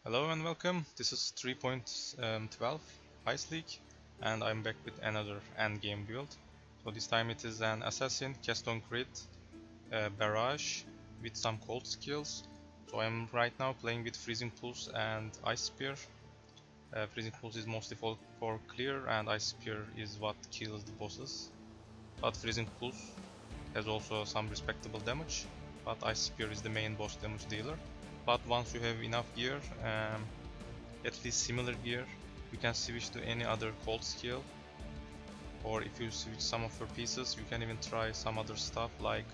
Hello and welcome. This is 3.12 Heist League, and I'm back with another endgame build. So this time it is an assassin, Keystone crit, barrage with some cold skills. So I'm right now playing with Freezing Pulse and Ice Spear. Freezing Pulse is mostly for clear, and Ice Spear is what kills the bosses. But Freezing Pulse has also some respectable damage, but Ice Spear is the main boss damage dealer. But once you have enough gear, at least similar gear, you can switch to any other cold skill, or if you switch some of your pieces, you can even try some other stuff like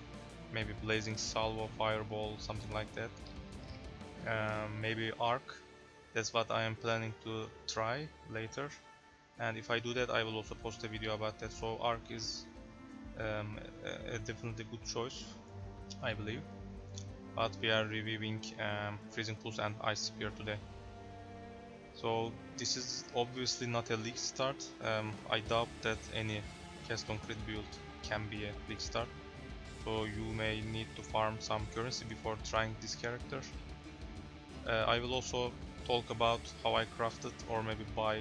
maybe Blazing Salvo, Fireball, something like that. Maybe Arc. That's what I am planning to try later, and if I do that I will also post a video about that. So Arc is a definitely good choice, I believe. But we are reviewing Freezing Pulse and Ice Spear today. So this is obviously not a league start. I doubt that any Keystone crit build can be a league start. So you may need to farm some currency before trying this character. I will also talk about how I crafted or maybe buy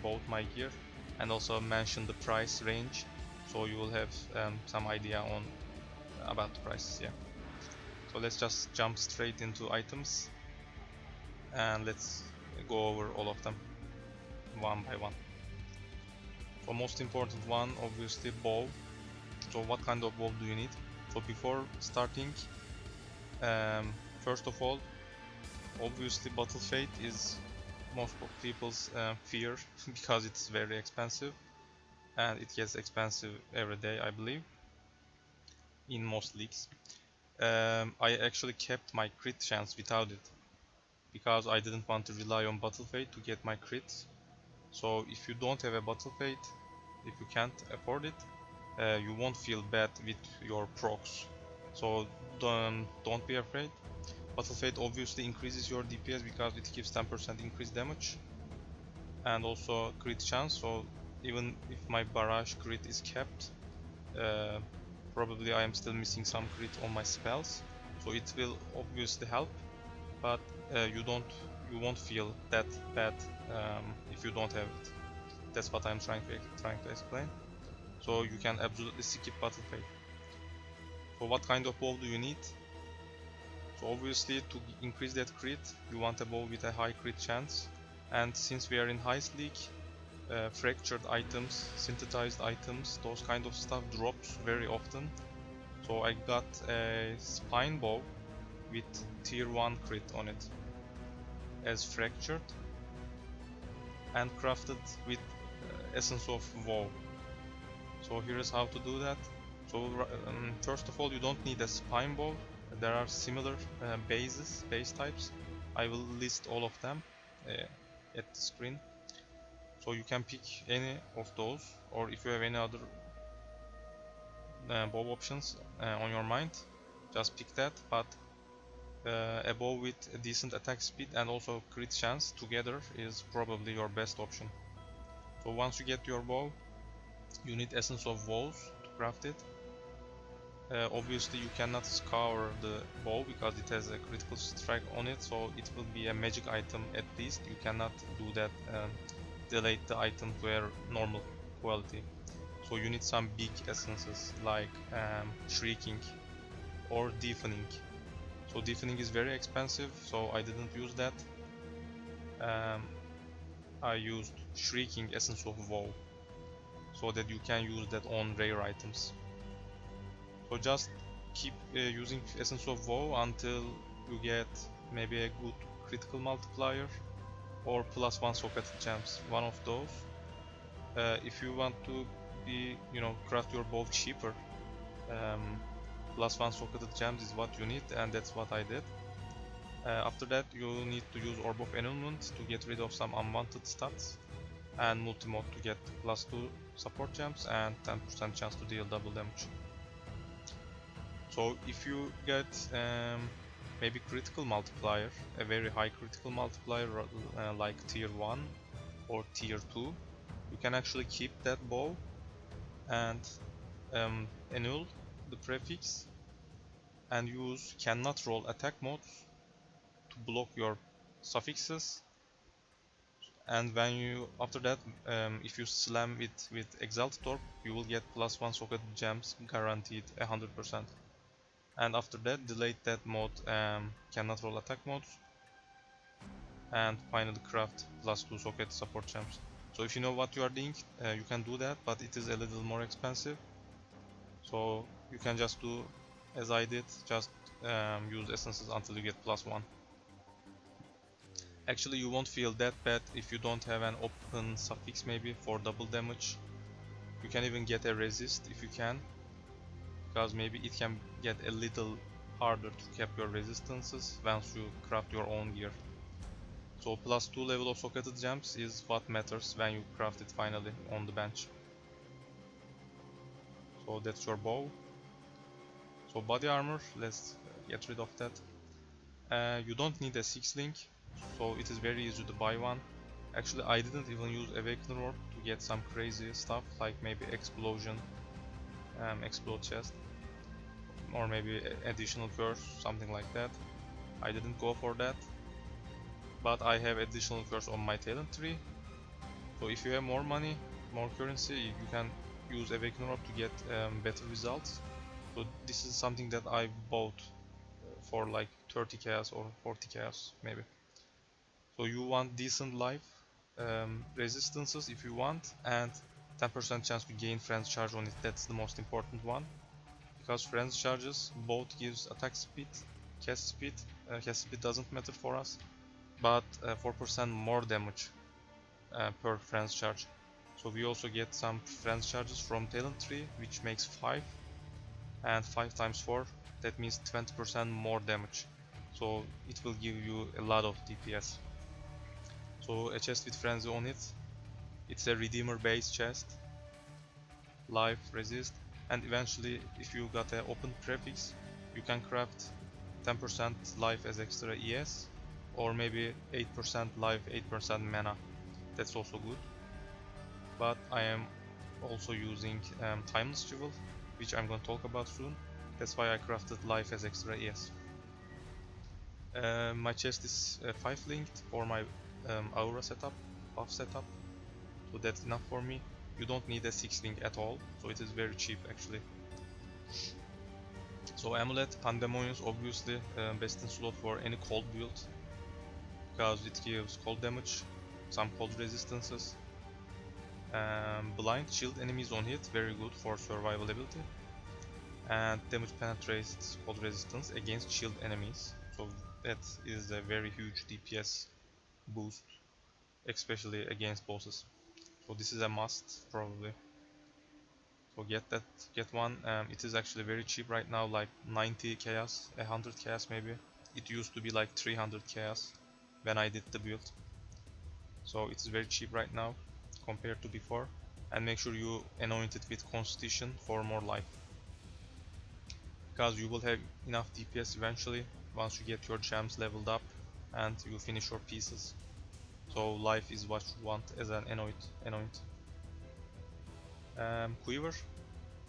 both my gear, and also mention the price range, so you will have some idea on about the prices. Yeah. So let's just jump straight into items, and let's go over all of them one by one. So most important one, obviously bow. So what kind of bow do you need? So before starting, first of all, obviously Bottled Faith is most people's fear because it's very expensive, and it gets expensive every day, I believe, in most leagues. I actually kept my crit chance without it because I didn't want to rely on Bottled Faith to get my crits. So if you don't have a Bottled Faith, if you can't afford it, you won't feel bad with your procs. So don't be afraid. Bottled Faith obviously increases your DPS because it gives 10% increased damage and also crit chance. So even if my barrage crit is kept, probably I am still missing some crit on my spells, so it will obviously help, but you won't feel that bad if you don't have it. That's what I'm trying to explain. So you can absolutely skip Bottled Faith. So what kind of bow do you need? So obviously to increase that crit, you want a bow with a high crit chance, and since we are in Heist League, fractured items, synthesized items, those kind of stuff drops very often. So I got a spine bow with tier 1 crit on it as fractured, and crafted with essence of woe. So here is how to do that. So first of all, you don't need a spine bow. There are similar base types. I will list all of them at the screen. So you can pick any of those, or if you have any other bow options on your mind, just pick that. But a bow with a decent attack speed and also crit chance together is probably your best option. So once you get your bow, you need essence of woes to craft it. Obviously you cannot scour the bow because it has a critical strike on it, so it will be a magic item at least. You cannot do that delete the item to a normal quality. So you need some big essences like shrieking or deafening. So deafening is very expensive, so I didn't use that. I used shrieking essence of woe, so that you can use that on rare items. So just keep using essence of woe until you get maybe a good critical multiplier or +1 socketed gems, one of those. If you want to be, craft your bow cheaper, +1 socketed gems is what you need, and that's what I did. After that, you need to use Orb of Annulment to get rid of some unwanted stats, and Multimode to get +2 support gems and 10% chance to deal double damage. So if you get maybe critical multiplier, a very high critical multiplier like tier 1 or tier 2, you can actually keep that bow and annul the prefix and use cannot roll attack modes to block your suffixes, and when you after that if you slam it with Exalted Orb, you will get +1 socket gems guaranteed 100%. And after that, delayed death mode cannot roll attack modes, and finally craft +2 socket support gems. So if you know what you are doing, you can do that, but it is a little more expensive. So you can just do as I did, just use essences until you get +1. Actually, you won't feel that bad if you don't have an open suffix maybe for double damage. You can even get a resist if you can, because maybe it can get a little harder to cap your resistances once you craft your own gear. So +2 level of socketed gems is what matters when you craft it finally on the bench. So that's your bow. So body armor, let's get rid of that. You don't need a 6-link, so it is very easy to buy one. Actually, I didn't even use Awakener Orb to get some crazy stuff like maybe explosion, explode chest, or maybe additional curse, something like that. I didn't go for that, but I have additional curse on my talent tree. So if you have more money, more currency, you can use Awakener Orb to get better results. So this is something that I bought for like 30 chaos or 40 chaos maybe. So you want decent life resistances if you want, and 10% chance to gain friends charge on it. That's the most important one, because friends charges both gives attack speed, cast speed. Cast speed doesn't matter for us, but 4% more damage per friends charge. So we also get some friends charges from talent tree, which makes 5, and 5 times 4, that means 20% more damage. So it will give you a lot of DPS. So a chest with frenzy on it. It's a redeemer based chest, life, resist, and eventually if you got an open prefix, you can craft 10% life as extra ES, or maybe 8% life, 8% mana. That's also good. But I am also using Timeless Jewel, which I'm going to talk about soon. That's why I crafted life as extra ES. My chest is 5 linked for my aura setup, buff setup, so that's enough for me. You don't need a 6 link at all, so it is very cheap actually. So amulet, Pandemonius, obviously best in slot for any cold build, because it gives cold damage, some cold resistances. Blind, shield enemies on hit, very good for survivability, and damage penetrates cold resistance against shield enemies, so that is a very huge DPS boost, especially against bosses. So this is a must probably. So get one. It is actually very cheap right now, like 90 chaos, 100 chaos maybe. It used to be like 300 chaos when I did the build. So it is very cheap right now compared to before. And make sure you anoint it with Constitution for more life, because you will have enough DPS eventually once you get your gems leveled up and you finish your pieces. So life is what you want as an anoint. Quiver,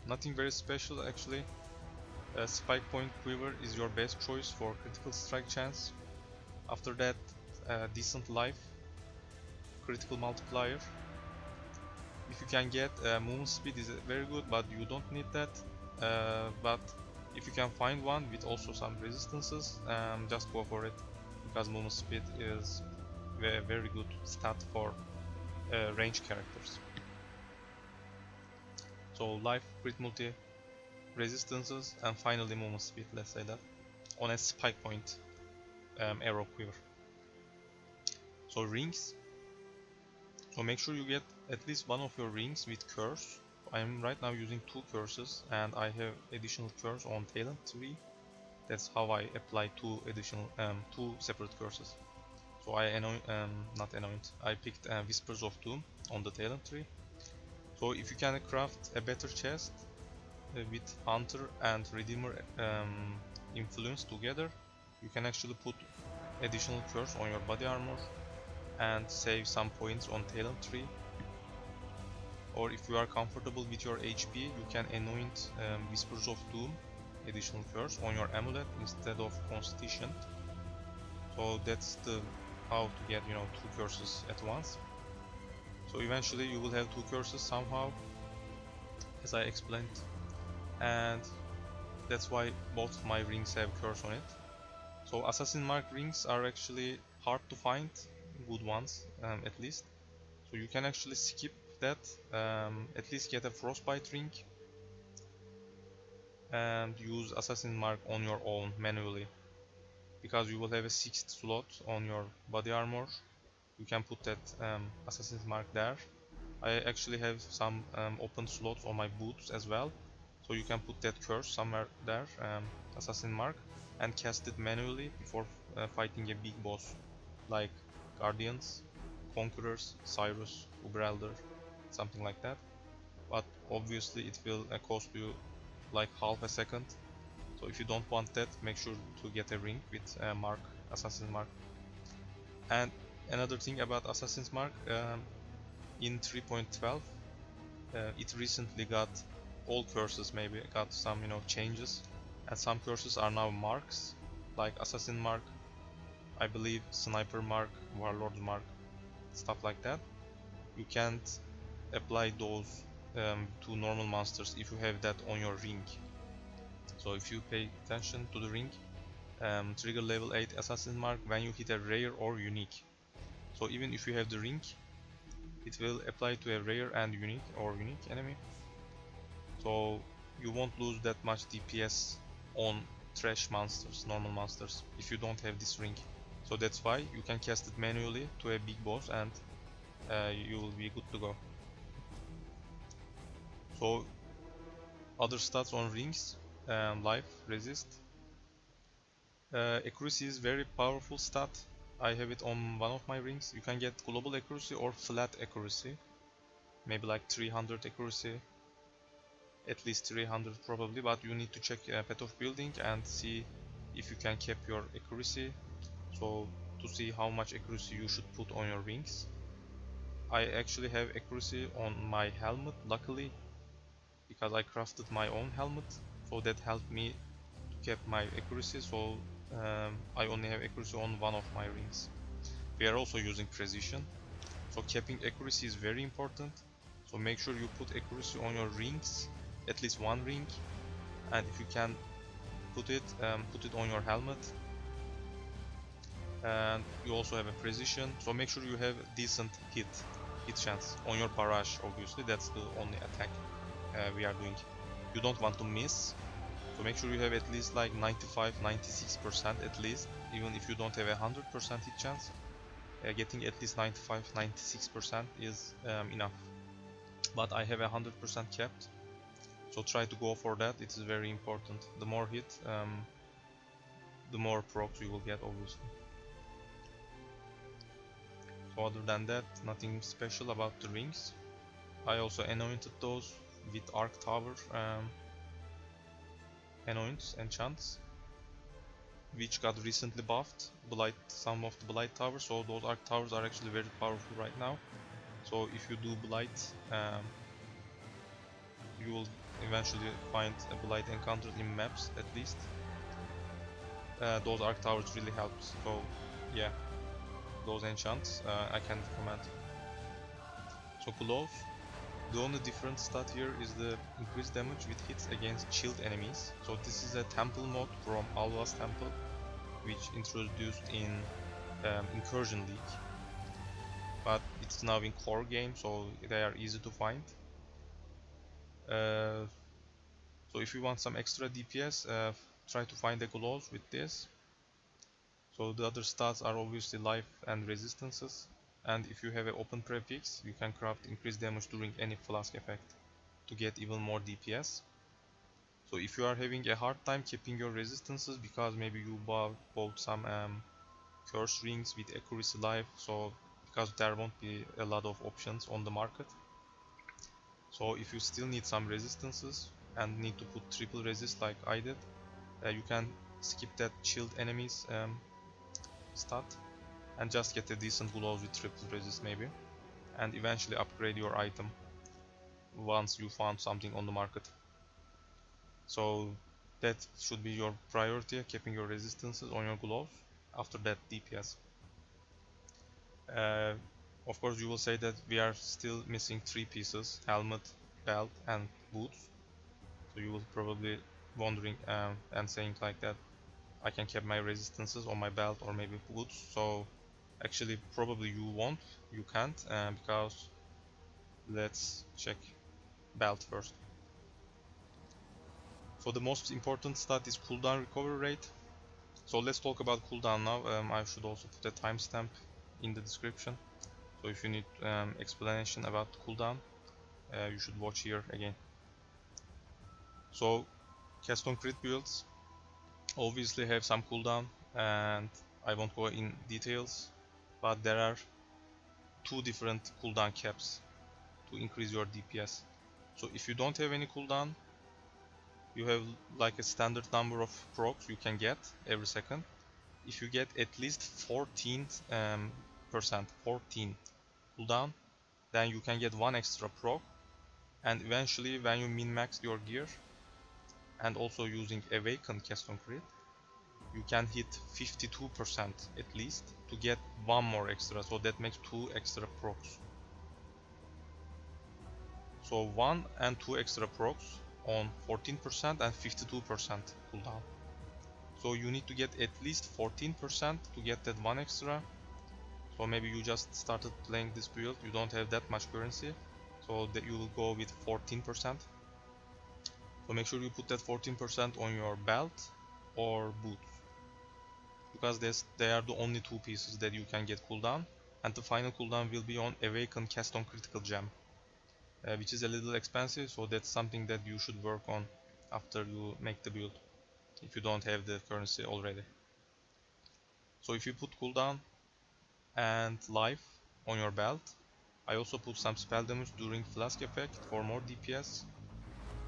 nothing very special actually. Spike point quiver is your best choice for critical strike chance. After that, decent life, critical multiplier. If you can get movement speed is very good, but you don't need that. But if you can find one with also some resistances, just go for it, because movement speed is a very good stat for range characters. So life, crit multi, resistances, and finally movement speed, let's say that, on a spike point arrow quiver. So rings, so make sure you get at least one of your rings with curse. I am right now using 2 curses, and I have additional curse on talent 3. That's how I apply 2 separate curses. So I I picked Whispers of Doom on the talent tree. So if you can craft a better chest with Hunter and Redeemer influence together, you can actually put additional curse on your body armor and save some points on talent tree. Or if you are comfortable with your HP, you can anoint Whispers of Doom, additional curse, on your amulet instead of Constitution. So that's the how to get, you know, 2 curses at once. So eventually you will have 2 curses somehow, as I explained, and that's why both my rings have curse on it. So assassin mark rings are actually hard to find, good ones at least. So you can actually skip that, at least get a frostbite ring and use assassin mark on your own manually, because you will have a 6th slot on your body armor. You can put that assassin's mark there. I actually have some open slots on my boots as well, so you can put that curse somewhere there, assassin mark, and cast it manually before fighting a big boss like Guardians, Conquerors, Cyrus, Uberelder, something like that. But obviously it will cost you like half a second, so if you don't want that, make sure to get a ring with mark, assassin's mark. And another thing about assassin's mark, in 3.12 it recently got all curses, maybe got some, you know, changes, and some curses are now marks, like assassin mark, I believe sniper mark, warlord mark, stuff like that. You can't apply those to normal monsters if you have that on your ring. So if you pay attention to the ring, trigger level 8 assassin mark when you hit a rare or unique. So even if you have the ring, it will apply to a rare and unique enemy. So you won't lose that much DPS on trash monsters, normal monsters, if you don't have this ring. So that's why you can cast it manually to a big boss and you will be good to go. So other stats on rings, life, resist. Accuracy is very powerful stat. I have it on one of my rings. You can get global accuracy or flat accuracy, maybe like 300 accuracy, at least 300 probably, but you need to check path of building and see if you can cap your accuracy, so to see how much accuracy you should put on your rings. I actually have accuracy on my helmet, luckily, because I crafted my own helmet, so that helped me to cap my accuracy. So I only have accuracy on one of my rings. We are also using precision, so capping accuracy is very important. So make sure you put accuracy on your rings, at least one ring, and if you can put it on your helmet. And you also have a precision, so make sure you have decent hit chance on your barrage. Obviously that's the only attack we are doing. You don't want to miss, so make sure you have at least like 95-96% at least. Even if you don't have a 100% hit chance, getting at least 95-96% is enough. But I have a 100% capped, so try to go for that. It is very important. The more hit, the more procs you will get, obviously. So other than that, nothing special about the rings. I also anointed those with Arc Tower enchants, which got recently buffed. Some of the Blight Towers, so those Arc Towers are actually very powerful right now. So if you do Blight, you will eventually find a Blight encounter in maps at least. Those Arc Towers really helped, so yeah, those enchants I can recommend. So gloves, the only different stat here is the increased damage with hits against chilled enemies. So this is a temple mod from Alva's temple, which introduced in Incursion League, but it's now in core game, so they are easy to find. So if you want some extra DPS, try to find the gloves with this. So the other stats are obviously life and resistances, and if you have an open prefix, you can craft increased damage during any flask effect to get even more DPS. So if you are having a hard time keeping your resistances because maybe you bought some curse rings with accuracy life, so because there won't be a lot of options on the market. So if you still need some resistances and need to put triple resist like I did, you can skip that chilled enemies stat and just get a decent glove with triple resist maybe, and eventually upgrade your item once you found something on the market. So that should be your priority, keeping your resistances on your gloves, after that DPS. Uh, of course you will say that we are still missing 3 pieces: helmet, belt and boots. So you will probably wondering and saying like that I can keep my resistances on my belt or maybe boots. So actually probably you can't, because let's check belt first. So the most important stat is cooldown recovery rate. So let's talk about cooldown now. I should also put a timestamp in the description. So if you need explanation about cooldown, you should watch here again. So Keystone crit builds obviously have some cooldown, and I won't go in details, but there are 2 different cooldown caps to increase your DPS. So if you don't have any cooldown, you have like a standard number of procs you can get every second. If you get at least 14 cooldown, then you can get 1 extra proc, and eventually when you min-max your gear and also using awaken Keystone crit, you can hit 52% at least to get 1 more extra, so that makes 2 extra procs. So 1 and 2 extra procs on 14% and 52% cooldown. So you need to get at least 14% to get that 1 extra. So maybe you just started playing this build, you don't have that much currency, so that you will go with 14%. So make sure you put that 14% on your belt or boots, because they are the only 2 pieces that you can get cooldown, and the final cooldown will be on awaken Keystone critical gem, which is a little expensive, so that's something that you should work on after you make the build, if you don't have the currency already. So if you put cooldown and life on your belt, I also put some spell damage during flask effect for more DPS.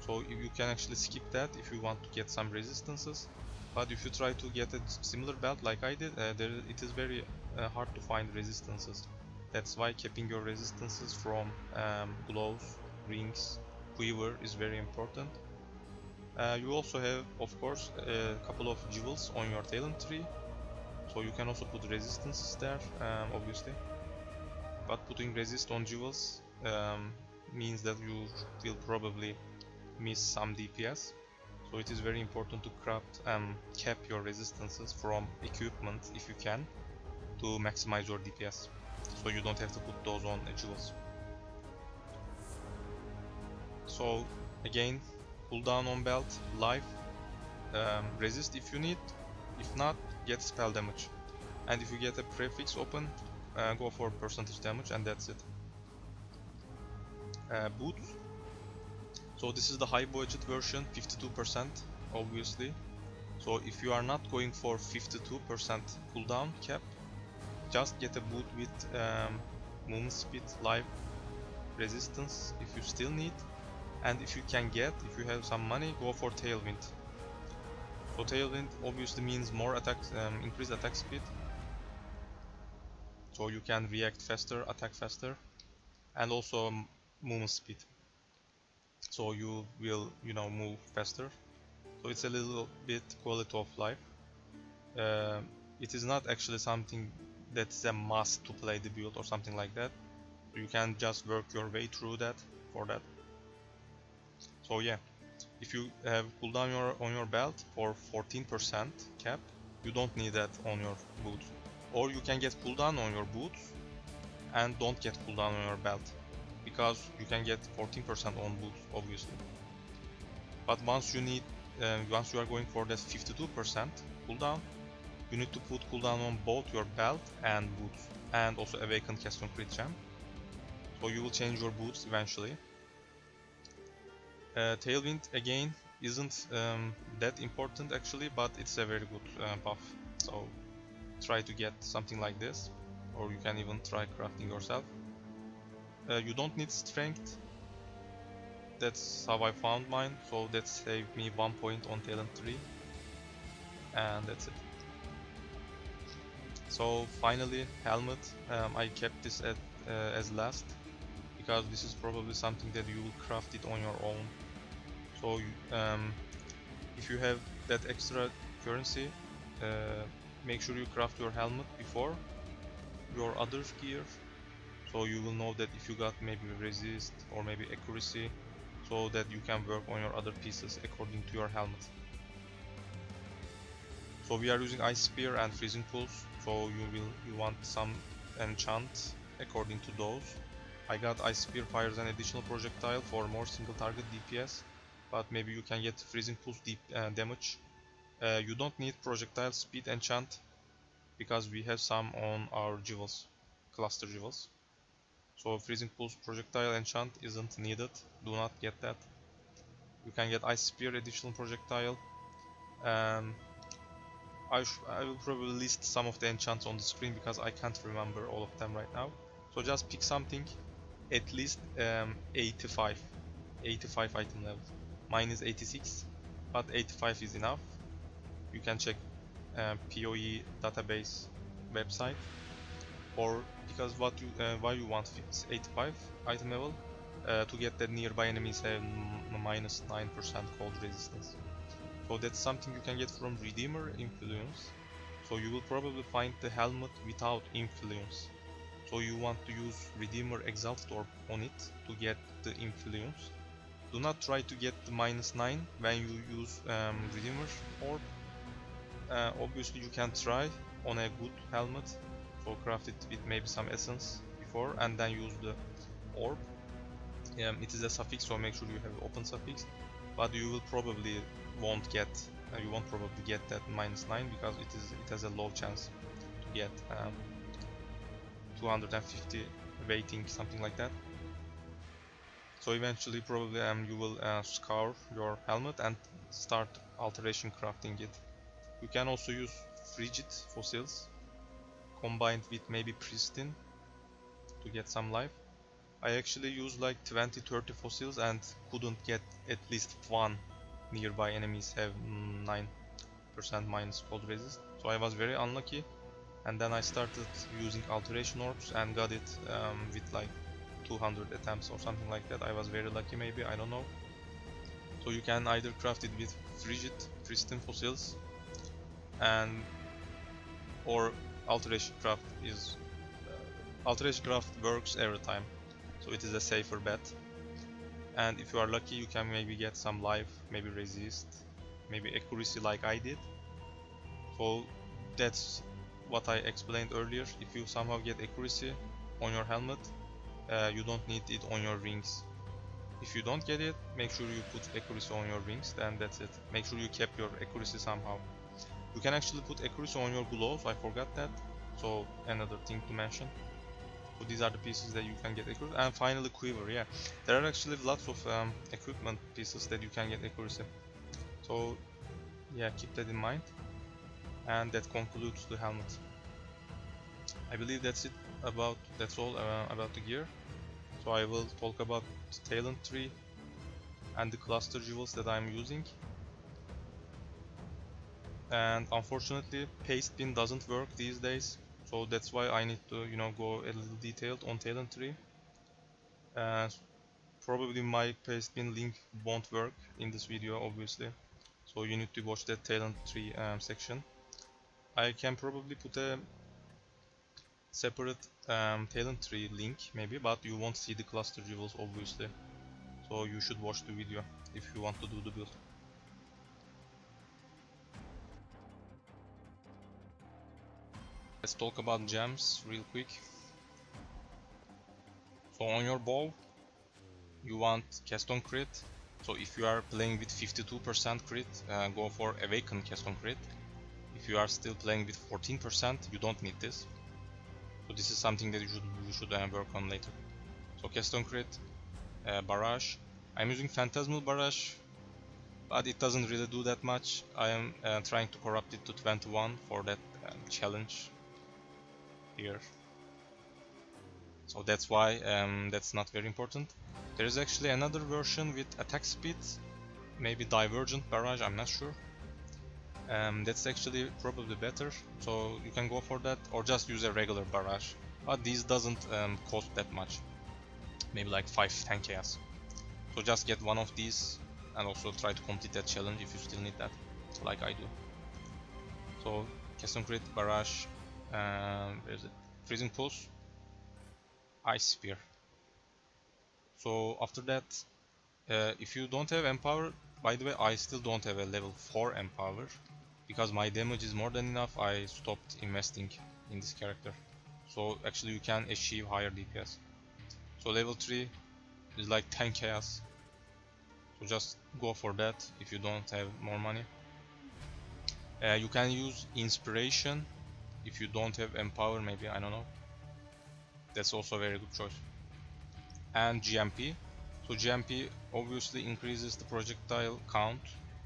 So you can actually skip that if you want to get some resistances. But if you try to get a similar belt like I did, it is very hard to find resistances. That's why keeping your resistances from gloves, rings, quiver is very important. You also have, of course, a couple of jewels on your talent tree, so you can also put resistances there, obviously. But putting resist on jewels means that you will probably miss some DPS. So it is very important to craft cap your resistances from equipment if you can, to maximize your DPS. So you don't have to put those on jewels. So again, cooldown on belt, life, resist if you need. If not, get spell damage. And if you get a prefix open, go for percentage damage, and that's it. Boots. So this is the high budget version, 52% obviously. So if you are not going for 52% cooldown cap, just get a boot with movement speed, life, resistance if you still need. And if you have some money, go for tailwind. So tailwind obviously means more attack, increased attack speed. So you can react faster, attack faster, and also movement speed. So you will, move faster. So it's a little bit quality of life. It is not actually something that's a must to play the build or something like that. You can just work your way through that for that. So yeah, if you have cooldown on your belt for 14% cap, you don't need that on your boots. Or you can get cooldown on your boots and don't get cooldown on your belt, because you can get 14% on boots obviously. But once you are going for that 52% cooldown, you need to put cooldown on both your belt and boots, and also awaken Keystone crit gem. So you will change your boots eventually. Tailwind again isn't that important actually, but it's a very good buff. So try to get something like this, or you can even try crafting yourself. You don't need strength. That's how I found mine, so that saved me 1 point on talent 3, and that's it. So finally, helmet. I kept this as last, because this is probably something that you will craft it on your own. So if you have that extra currency, make sure you craft your helmet before, your other gear, so you will know that if you got maybe resist or maybe accuracy, so that you can work on your other pieces according to your helmet. So we are using Ice Spear and Freezing Pulse, so you want some enchant according to those. I got Ice Spear fires an additional projectile for more single target DPS, but maybe you can get Freezing Pulse deep damage. You don't need projectile speed enchant because we have some on our jewels, cluster jewels. So Freezing Pulse projectile enchant isn't needed, do not get that. You can get Ice Spear additional projectile. I will probably list some of the enchants on the screen because I can't remember all of them right now. So just pick something at least 85 item level. Mine is 86, but 85 is enough. You can check PoE database website, or because why you want 85 item level to get that nearby enemies have minus 9% cold resistance. So that's something you can get from Redeemer Influence. So you will probably find the helmet without Influence. So you want to use Redeemer Exalted Orb on it to get the Influence. Do not try to get the minus 9 when you use Redeemer Orb. Obviously you can try on a good helmet. So craft it with maybe some essence before and then use the orb. It is a suffix, so make sure you have open suffix. But you will probably won't get that minus 9 because it has a low chance to get 250 weighting, something like that. So eventually probably you will scour your helmet and start alteration crafting it. You can also use frigid fossils combined with maybe pristine to get some life. I actually used like 20-30 fossils and couldn't get at least one nearby enemies have 9% minus cold resist, so I was very unlucky. And then I started using alteration orbs and got it with like 200 attempts or something like that. I was very lucky, maybe, I don't know. So you can either craft it with frigid pristine fossils or alteration craft works every time, so it is a safer bet. And if you are lucky, you can maybe get some life, maybe resist, maybe accuracy like I did. So that's what I explained earlier. If you somehow get accuracy on your helmet, you don't need it on your rings. If you don't get it, make sure you put accuracy on your rings, then that's it. Make sure you kept your accuracy somehow. You can actually put accuracy on your gloves, I forgot that. So another thing to mention. So these are the pieces that you can get accuracy. And finally quiver, yeah. There are actually lots of equipment pieces that you can get accuracy. So yeah, keep that in mind. And that concludes the helmet. I believe that's all about the gear. So I will talk about the talent tree and the cluster jewels that I'm using. And unfortunately paste bin doesn't work these days, so that's why I need to go a little detailed on talent tree. Probably my paste bin link won't work in this video, obviously, so you need to watch that talent tree section. I can probably put a separate talent tree link maybe, but you won't see the cluster jewels obviously, so you should watch the video if you want to do the build. Let's talk about gems real quick. So on your bow you want cast on crit. So if you are playing with 52% crit, go for awaken cast on crit. If you are still playing with 14%, you don't need this. So this is something that you should work on later. So cast on crit, barrage. I'm using phantasmal barrage, but it doesn't really do that much. I am trying to corrupt it to 21 for that challenge here. So that's why that's not very important. There is actually another version with attack speed, maybe divergent barrage, I'm not sure. That's actually probably better, so you can go for that, or just use a regular barrage. But these doesn't cost that much, maybe like 5-10 chaos. So just get one of these and also try to complete that challenge if you still need that, like I do. So cast on crit, barrage, where is it? Freezing Pulse, Ice Spear. So after that, if you don't have Empower, by the way, I still don't have a level 4 Empower. Because my damage is more than enough, I stopped investing in this character. So actually you can achieve higher DPS. So level 3 is like 10 chaos. So just go for that if you don't have more money. You can use Inspiration if you don't have Empower, maybe, I don't know. That's also a very good choice. And GMP. So GMP obviously increases the projectile count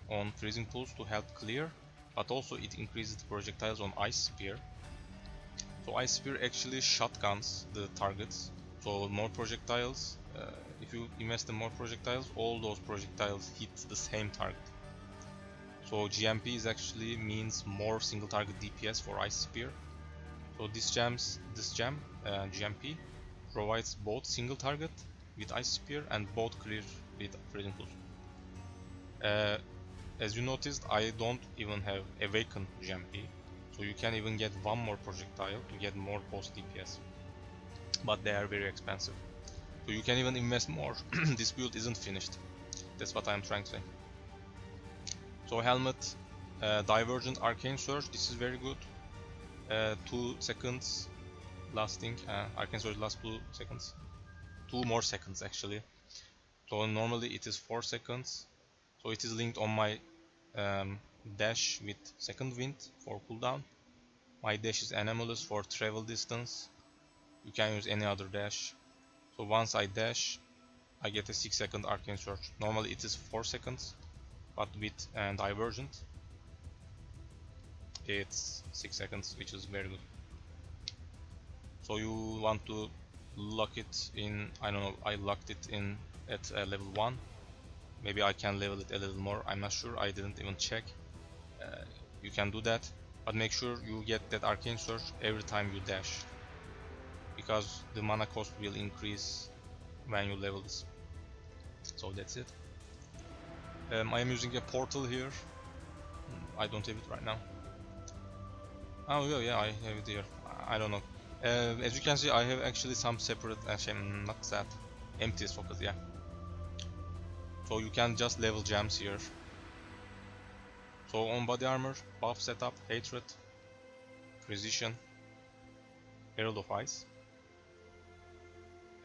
on Freezing Pulse to help clear, but also it increases the projectiles on Ice Spear. So Ice Spear actually shotguns the targets. So more projectiles, if you invest in more projectiles, all those projectiles hit the same target. So GMP is actually means more single target DPS for Ice Spear. So this gem, GMP, provides both single target with Ice Spear and both clear with Freezing Pulse. As you noticed, I don't even have Awaken GMP, so you can even get one more projectile to get more post DPS. But they are very expensive. So you can even invest more. This build isn't finished. That's what I'm trying to say. So helmet, Divergent Arcane Surge, this is very good. 2 seconds lasting, Arcane Surge lasts 2 seconds. 2 more seconds actually. So normally it is 4 seconds. So it is linked on my dash with Second Wind for cooldown. My dash is anomalous for travel distance. You can use any other dash. So once I dash, I get a 6 second Arcane Surge. Normally it is 4 seconds, but with Divergent it's 6 seconds, which is very good. So you want to lock it in, I don't know, I locked it in at level 1. Maybe I can level it a little more, I'm not sure, I didn't even check. You can do that, but make sure you get that Arcane Surge every time you dash, because the mana cost will increase when you level this. So that's it. I am using a portal here. I don't have it right now. Oh yeah, I have it here. I don't know. As you can see, I have actually some separate, not that, empty sockets, yeah. So you can just level gems here. So on body armor, buff setup, hatred, precision, Herald of Ice.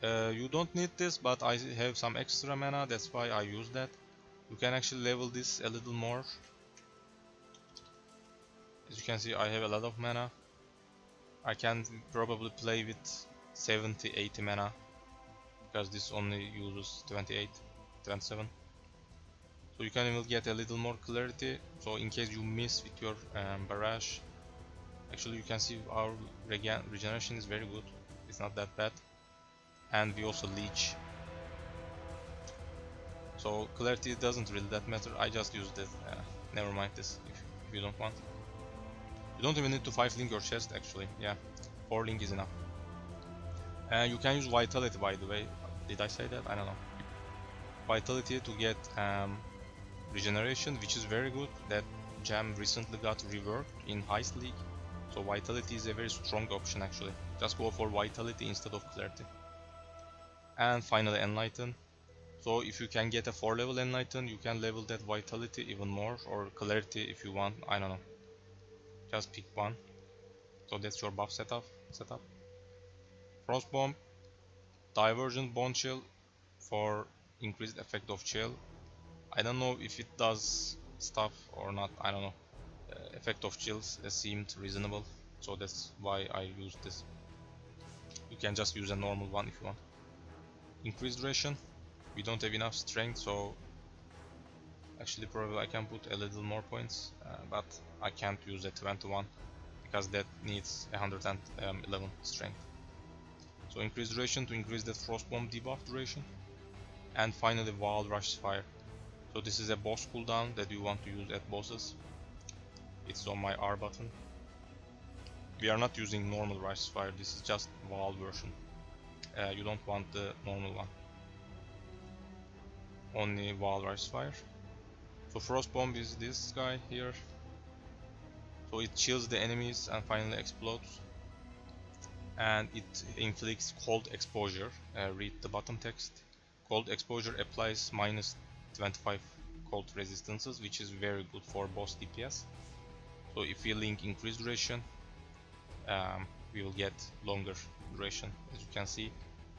You don't need this, but I have some extra mana, that's why I use that. You can actually level this a little more. As you can see, I have a lot of mana. I can probably play with 70-80 mana, because this only uses 27. So you can even get a little more clarity, so in case you miss with your barrage, actually you can see our regeneration is very good, it's not that bad, and we also leech. So clarity doesn't really that matter, I just use that, never mind this if you don't want. You don't even need to 5-link your chest actually, yeah, 4-link is enough. You can use Vitality, by the way, did I say that? I don't know. Vitality to get regeneration, which is very good. That gem recently got reworked in Heist League, so Vitality is a very strong option actually. Just go for Vitality instead of Clarity. And finally Enlighten. So if you can get a 4-level Enlighten, you can level that Vitality even more, or Clarity if you want, I don't know. Just pick one. So that's your buff setup. Frost Bomb, Divergent Bone Chill for increased effect of chill. I don't know if it does stuff or not, I don't know. Effect of chills seemed reasonable, so that's why I used this. You can just use a normal one if you want. Increased duration, we don't have enough strength, so actually probably I can put a little more points, but I can't use a 21 because that needs 111 strength. So increased duration to increase the Frost Bomb debuff duration. And finally Wild Rush Fire. So this is a boss cooldown that you want to use at bosses. It's on my R button. We are not using normal Rush Fire, this is just Wild version. You don't want the normal one. Only Wild Rush Fire. So Frost Bomb is this guy here. So it chills the enemies and finally explodes. and it inflicts cold exposure. Read the bottom text. Cold exposure applies minus 25 cold resistances, which is very good for boss DPS. So if we link increased duration, we will get longer duration. As you can see,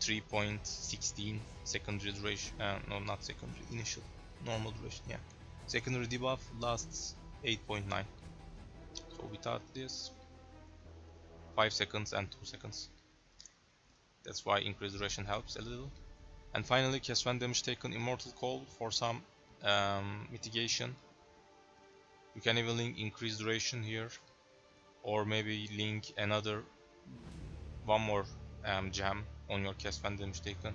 3.16 secondary duration, no, not secondary, initial, normal duration, yeah. Secondary debuff lasts 8.9. So without this, 5 seconds and 2 seconds. That's why increased duration helps a little. And finally, cast when damage taken Immortal Call for some mitigation. You can even link increased duration here, or maybe link one more gem on your cast when damage taken.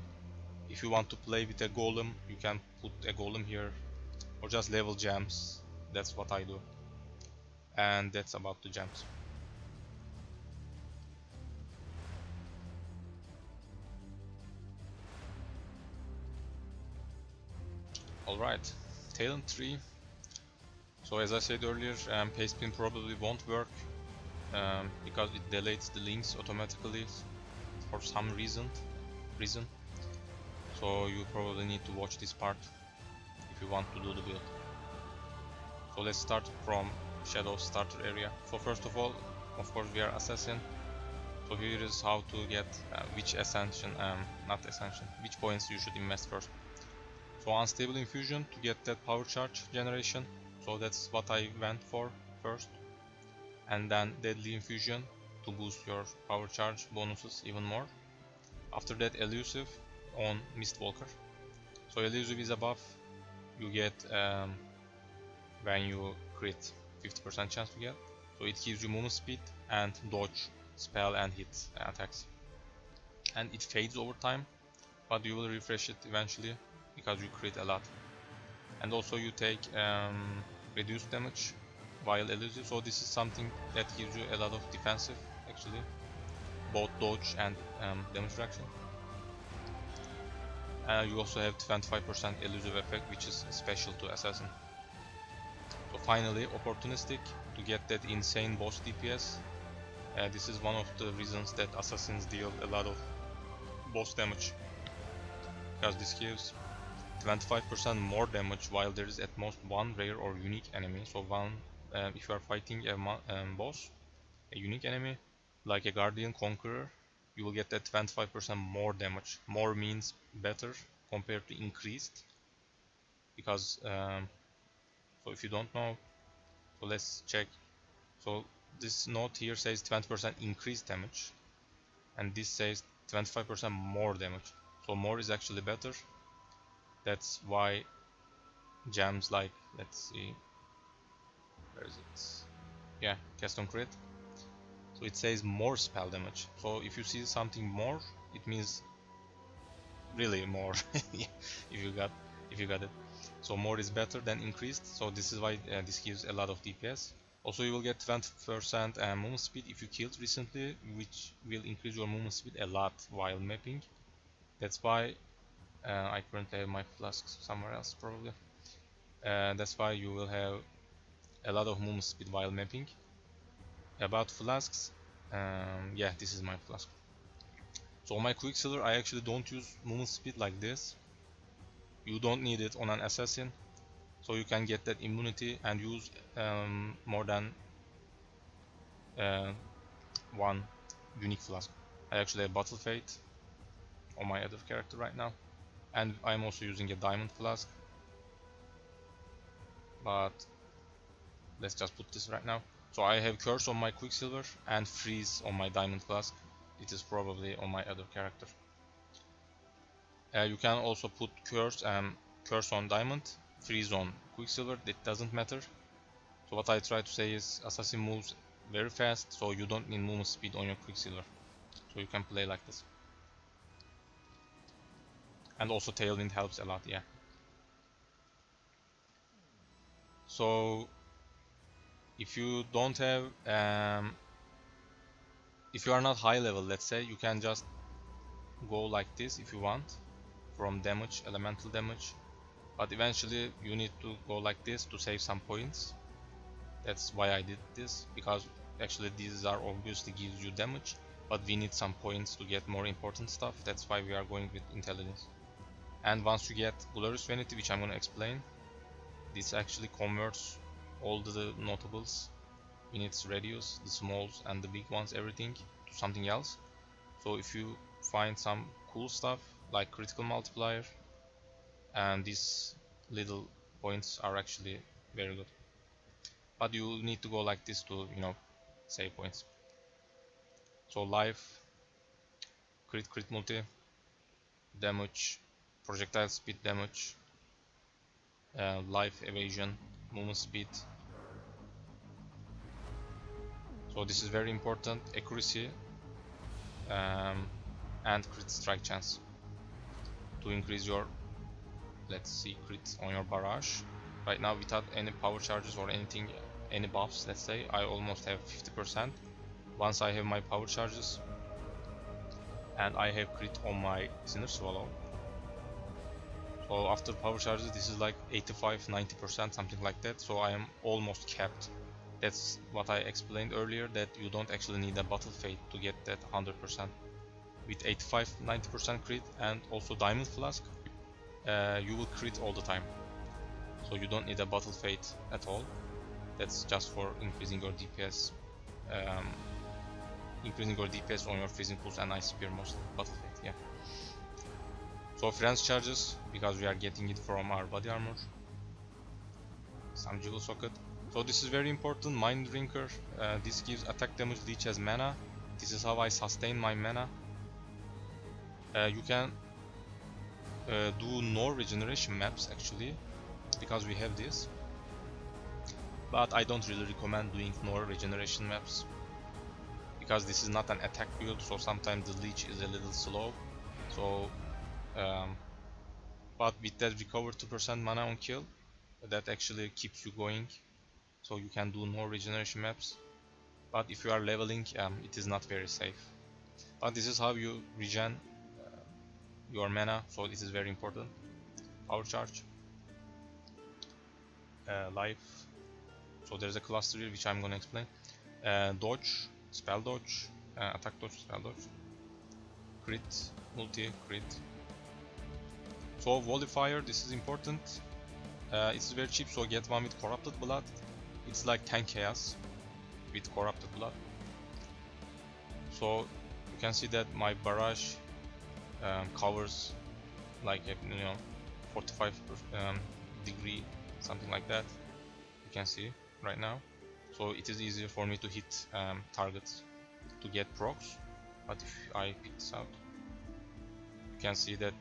If you want to play with a golem, you can put a golem here, or just level gems. That's what I do. And that's about the gems. Alright, talent 3. So as I said earlier, paste pin probably won't work because it deletes the links automatically for some reason. So you probably need to watch this part if you want to do the build. So let's start from Shadow starter area. So first of all, of course, we are assassin. So here is how to get which points you should invest first. So unstable infusion to get that power charge generation. So that's what I went for first. And then deadly infusion to boost your power charge bonuses even more. After that, elusive on Mistwalker. So elusive is a buff you get when you crit, 50% chance to get. So it gives you movement speed and dodge, spell and hit attacks. And it fades over time, but you will refresh it eventually because you crit a lot. And also you take reduced damage while elusive, so this is something that gives you a lot of defensive actually, both dodge and damage reduction. You also have 25% elusive effect, which is special to assassin. So finally, opportunistic to get that insane boss DPS. This is one of the reasons that assassins deal a lot of boss damage, because this gives 25% more damage while there is at most one rare or unique enemy. So if you are fighting a boss, a unique enemy like a Guardian Conqueror, you will get that 25% more damage. More means better compared to increased, because so if you don't know, so let's check. So this note here says 20% increased damage, and this says 25% more damage. So more is actually better. That's why gems like, let's see, where is it? Yeah, cast on crit. So it says more spell damage. So if you see something more, it means really more. if you got it. So more is better than increased. So this is why this gives a lot of DPS. Also, you will get 20% movement speed if you killed recently, which will increase your movement speed a lot while mapping. That's why I currently have my flasks somewhere else probably. That's why you will have a lot of movement speed while mapping. About flasks, yeah, this is my flask. So on my Quicksilver, I actually don't use movement speed like this. You don't need it on an assassin, so you can get that immunity and use more than one unique flask. I actually have Bottled Faith on my other character right now, and I'm also using a diamond flask, but let's just put this right now. So I have Curse on my Quicksilver and Freeze on my diamond flask. It is probably on my other character. You can also put Curse on diamond, Freeze on Quicksilver. It doesn't matter. So what I try to say is, assassin moves very fast, so you don't need movement speed on your Quicksilver. So you can play like this. And also Tailwind helps a lot, yeah. So if you don't have, if you are not high level, let's say, you can just go like this if you want, from damage, elemental damage. But eventually you need to go like this to save some points. That's why I did this, because actually these are obviously gives you damage, but we need some points to get more important stuff. That's why we are going with intelligence. And once you get Glorious Vanity, which I'm going to explain, this actually converts all the notables in its radius, the smalls and the big ones, everything, to something else. So if you find some cool stuff like critical multiplier, and these little points are actually very good. But you need to go like this to, you know, save points. So life, crit multi, damage, projectile speed damage, life evasion, movement speed. So this is very important. Accuracy and crit strike chance to increase your, let's see, crit on your barrage. Right now without any power charges or anything, any buffs, let's say, I almost have 50%. Once I have my power charges and I have crit on my Sinner Swallow, so after power charges this is like 85-90%, something like that. So I am almost capped. That's what I explained earlier, that you don't actually need a Bottled Faith to get that 100%. With 85-90% crit and also Diamond Flask, you will crit all the time. So you don't need a Bottled Faith at all. That's just for increasing your DPS. Increasing your DPS on your Freezing Pulse and Ice Spear, most Bottled Faith, yeah. So Friends charges, because we are getting it from our body armor. Some Jewel Socket. So this is very important. Mind Drinker. This gives attack damage leech as mana. This is how I sustain my mana. You can do no regeneration maps actually, because we have this. But I don't really recommend doing no regeneration maps, because this is not an attack build, so sometimes the leech is a little slow. So but with that recover 2% mana on kill, that actually keeps you going, so you can do no regeneration maps. But if you are leveling, it is not very safe. But this is how you regen your mana, so this is very important. Power charge, life. So there's a cluster here which I'm gonna explain. Dodge, spell dodge, attack dodge, spell dodge, crit, multi, crit. So Volley Fire, this is important. It's very cheap, so get one with Corrupted Blood. It's like 10 chaos with Corrupted Blood. So you can see that my barrage covers like a, 45 degree, something like that. You can see right now. So it is easier for me to hit targets to get procs. But if I pick this out, you can see that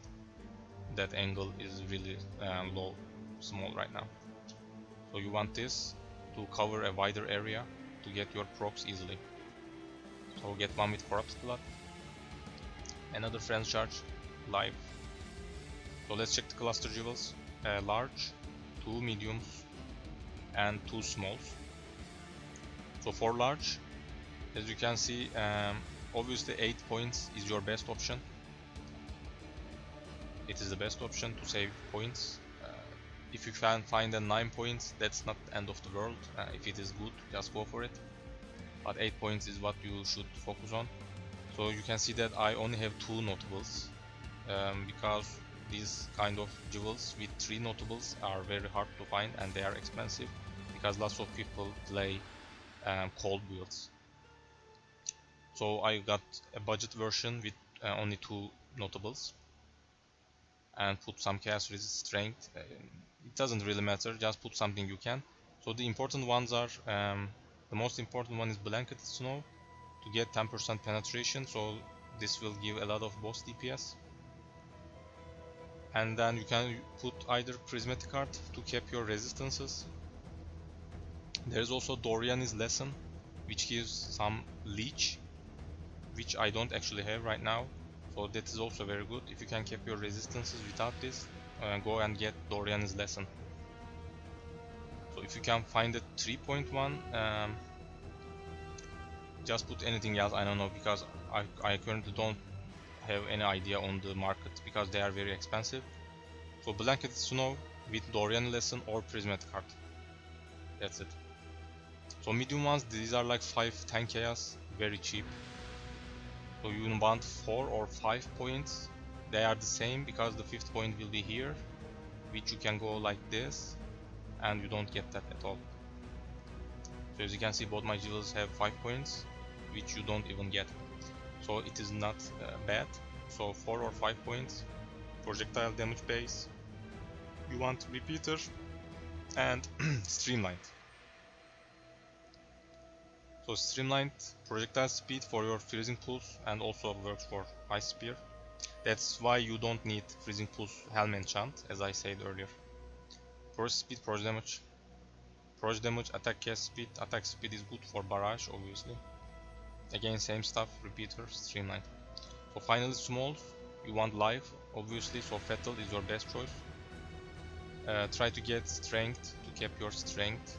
that angle is really low, small right now. So you want this to cover a wider area to get your procs easily. So get one with Corrupted Blood, another Friends charge, live. So let's check the cluster jewels. Large, 2 mediums and 2 smalls. So for large, as you can see, obviously 8 points is your best option. It is the best option to save points. If you can find a 9 points, that's not the end of the world. If it is good, just go for it. But 8 points is what you should focus on. So you can see that I only have 2 notables, because these kind of jewels with 3 notables are very hard to find and they are expensive, because lots of people play cold builds. So I got a budget version with only 2 notables and put some chaos resist strength. It doesn't really matter, just put something you can. So the important ones are, the most important one is Blanketed Snow to get 10% penetration, so this will give a lot of boss DPS. And then you can put either Prismatic Art to cap your resistances. There is also Dorian's Lesson, which gives some leech, which I don't actually have right now. So that is also very good. If you can cap your resistances without this, go and get Dorian's Lesson. So if you can find a 3.1, just put anything else, I don't know, because I currently don't have any idea on the market, because they are very expensive. So Blanketed Snow with Dorian Lesson or Prismatic Art. That's it. So medium ones, these are like 5-10 chaos, very cheap. So you want 4 or 5 points. They are the same because the 5th point will be here, which you can go like this, and you don't get that at all. So as you can see, both my jewels have 5 points, which you don't even get. So it is not bad. So 4 or 5 points, projectile damage base. You want repeater and streamlined. So streamlined projectile speed for your freezing pulse and also works for ice spear. That's why you don't need freezing pulse helm enchant, as I said earlier. Proj speed, proj damage. Proj damage, attack cast speed. Attack speed is good for barrage, obviously. Again, same stuff, repeater, streamlined. So finally smalls, you want life, obviously, so fatal is your best choice. Try to get strength to keep your strength.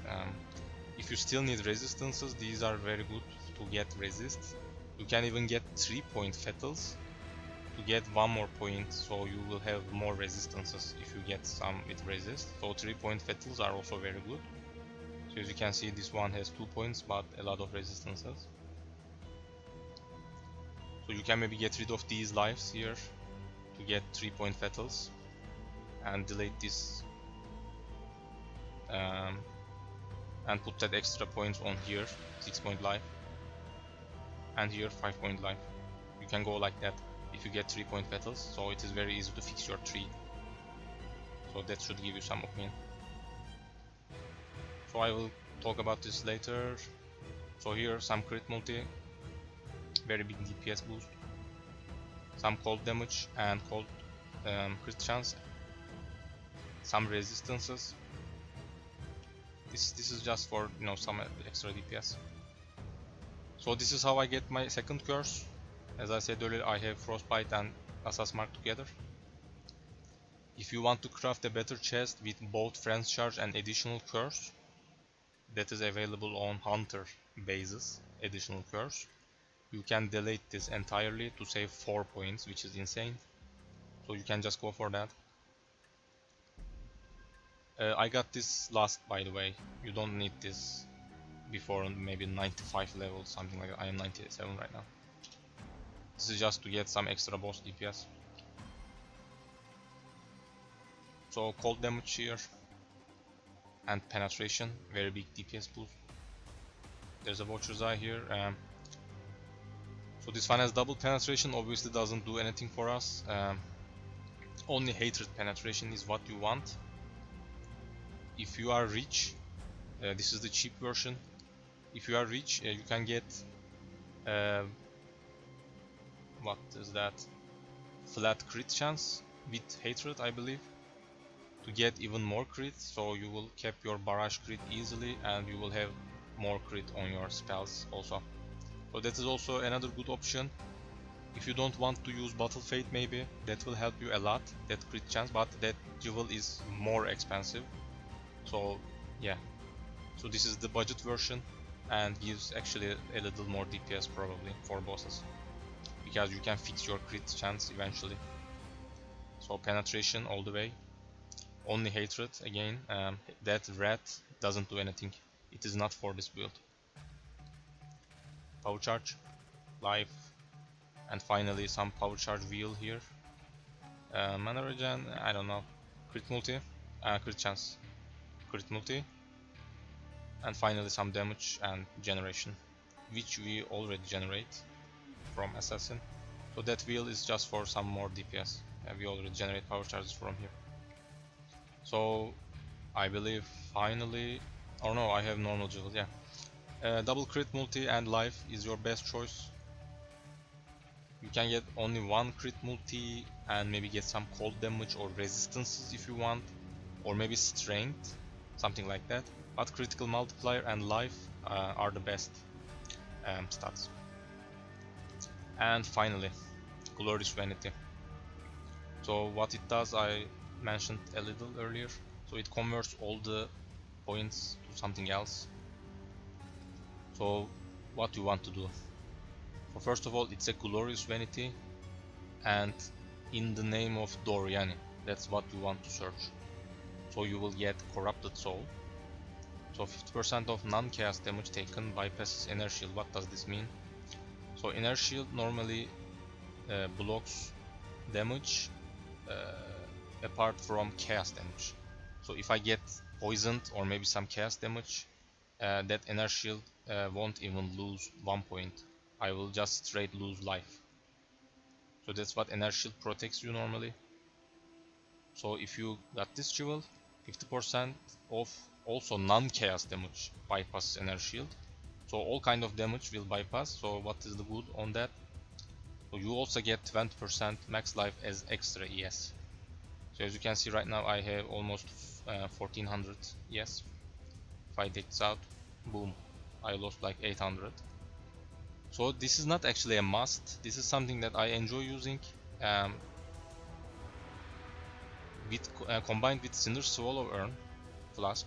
If you still need resistances, these are very good to get resist. You can even get 3 point fatals to get 1 more point, so you will have more resistances if you get some with resist. So 3 point fatals are also very good. So as you can see, this one has 2 points but a lot of resistances. So you can maybe get rid of these lives here to get 3 point fatals and delete this and put that extra points on here, 6 point life, and here 5 point life. You can go like that if you get 3 point fatals, so it is very easy to fix your tree. So that should give you some opinion. So I will talk about this later. So here some crit multi, very big DPS boost, some cold damage and cold crit chance, some resistances. This is just for, you know, some extra DPS. So this is how I get my second curse. As I said earlier, I have frostbite and assass mark together. If you want to craft a better chest with both friends charge and additional curse, that is available on hunter bases, additional curse, you can delete this entirely to save 4 points, which is insane. So you can just go for that. I got this last, by the way. You don't need this before maybe 95 levels, something like that. I am 97 right now. This is just to get some extra boss DPS. So cold damage here and penetration, very big DPS boost. There's a Watcher's Eye here. So this one has double penetration, obviously doesn't do anything for us. Only hatred penetration is what you want. If you are rich, this is the cheap version. If you are rich, you can get what is that? Flat crit chance with hatred, I believe, to get even more crit. So you will cap your barrage crit easily, and you will have more crit on your spells also. So that is also another good option. If you don't want to use Bottled Faith, maybe that will help you a lot, that crit chance, but that jewel is more expensive. So yeah, so this is the budget version and gives actually a little more DPS probably for bosses, because you can fix your crit chance eventually. So penetration all the way. Only hatred again. That rat doesn't do anything. It is not for this build. Power charge, life, and finally some power charge wheel here. Mana regen, I don't know. Crit multi, crit chance, crit multi, and finally some damage and generation, which we already generate from assassin. So that wheel is just for some more DPS. We already generate power charges from here. So I believe finally, or no, I have normal jewel, yeah. Double crit multi and life is your best choice. You can get only one crit multi and maybe get some cold damage or resistances if you want, or maybe strength, something like that. But critical multiplier and life are the best stats. And finally, Glorious Vanity. So what it does, I mentioned a little earlier. So it converts all the points to something else. So what do you want to do? So first of all, it's a Glorious Vanity, and in the name of Doriani, that's what you want to search. So you will get Corrupted Soul. So 50% of non-chaos damage taken bypasses inner shield. What does this mean? So inner shield normally blocks damage apart from chaos damage. So if I get poisoned or maybe some chaos damage, that inner shield won't even lose 1 point. I will just straight lose life. So that's what inner shield protects you normally. So if you got this jewel, 50% of also non-chaos damage bypasses inner shield. So all kind of damage will bypass. So what is the good on that? So you also get 20% max life as extra ES. So as you can see right now, I have almost 1400 ES. If I take this out, boom, I lost like 800. So this is not actually a must. This is something that I enjoy using. Combined with Cinder Swallow Urn Flask,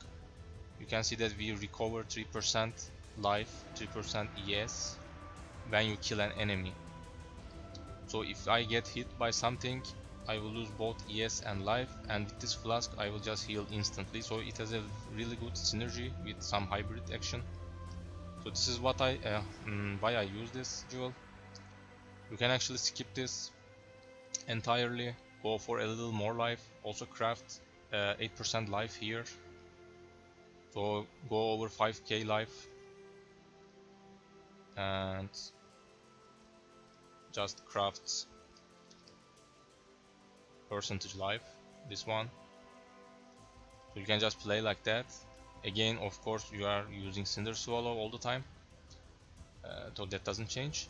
you can see that we recover 3% life, 3% ES when you kill an enemy. So if I get hit by something, I will lose both ES and life, and with this flask I will just heal instantly. So it has a really good synergy with some hybrid action. So this is what why I use this jewel. You can actually skip this entirely, go for a little more life, also craft 8% life here. So go over 5k life and just craft percentage life, this one. So you can just play like that. Again, of course, you are using Cinder Swallow all the time, so that doesn't change.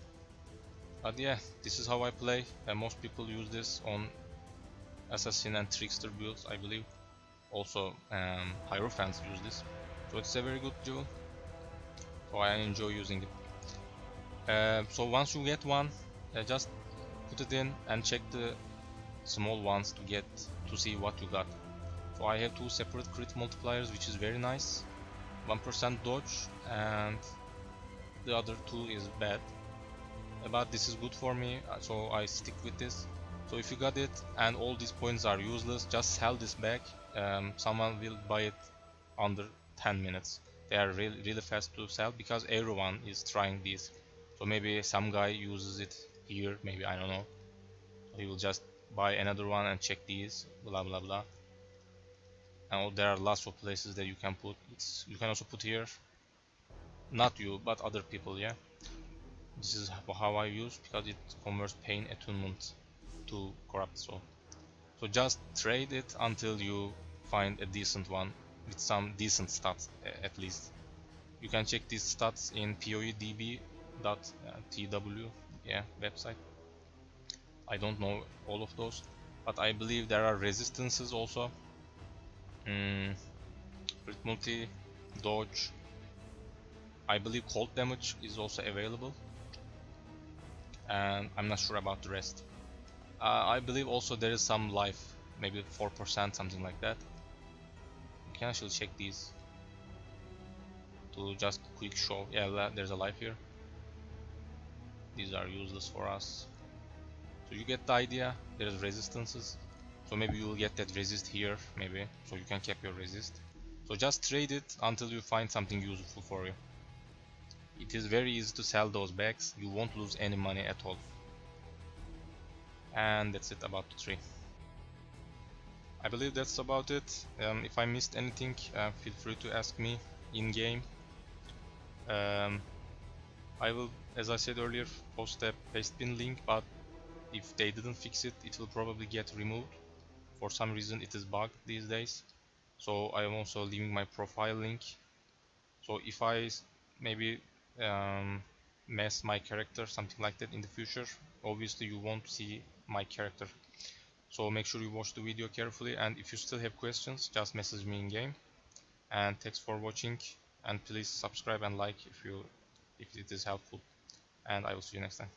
But yeah, this is how I play. Most people use this on Assassin and Trickster builds, I believe. Also, Hierophants use this. So it's a very good jewel. So I enjoy using it. So once you get one, just put it in and check the small ones to see what you got. So I have two separate crit multipliers, which is very nice. 1% dodge and the other two is bad. But this is good for me, so I stick with this. So if you got it and all these points are useless, just sell this back. Someone will buy it under 10 minutes. They are really fast to sell because everyone is trying these. So maybe some guy uses it here, maybe, I don't know. He will just buy another one and check these, blah blah blah. And there are lots of places that you can put. You can also put here, not you but other people. Yeah, this is how I use, because it converts pain attunement to corrupt. So just trade it until you find a decent one with some decent stats at least. You can check these stats in poedb.tw, yeah, website. I don't know all of those, but I believe there are resistances also. Crit multi, dodge. I believe cold damage is also available, and I'm not sure about the rest. I believe also there is some life, maybe 4%, something like that. You can actually check these to just quick show. Yeah, there's a life here. These are useless for us. So you get the idea. There's resistances. So maybe you will get that resist here, maybe. So you can keep your resist. So just trade it until you find something useful for you. It is very easy to sell those bags. You won't lose any money at all. And that's it about the tree. I believe that's about it. If I missed anything, feel free to ask me in game. I will, as I said earlier, post a pastebin link, but if they didn't fix it, it will probably get removed. For some reason it is bugged these days. So I am also leaving my profile link. So if I maybe mess my character, something like that in the future, obviously you won't see my character. So make sure you watch the video carefully, and if you still have questions, just message me in game. And thanks for watching, and please subscribe and like if it is helpful, and I will see you next time.